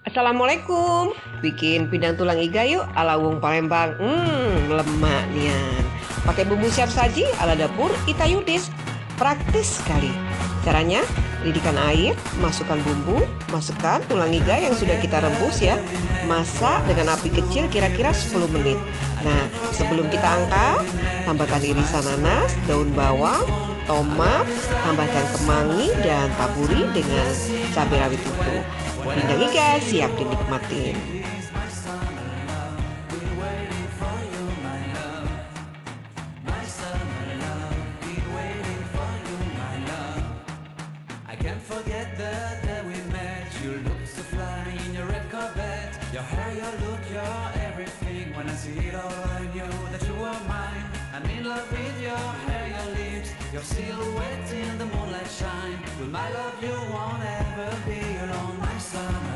Assalamualaikum. Bikin pindang tulang iga yuk ala wong Palembang. Lemak nian. Pakai bumbu siap saji ala dapur Ita Yudis. Praktis sekali. Caranya, didihkan air, masukkan bumbu, masukkan tulang iga yang sudah kita rebus ya. Masak dengan api kecil kira-kira 10 menit. Nah, sebelum kita angkat, tambahkan irisan nanas, daun bawang, tomat, tambahkan kemangi dan taburi dengan cabai rawit utuh. Pindang iga siap dinikmatin. I can't forget the day we met. You look so fly in your red Corvette. Your hair, your look, your everything. When I see it all, I knew that you were mine. I'm in love with your hair, your lips, your silhouette in the moonlight shine. With my love, you won't ever be alone, my summer.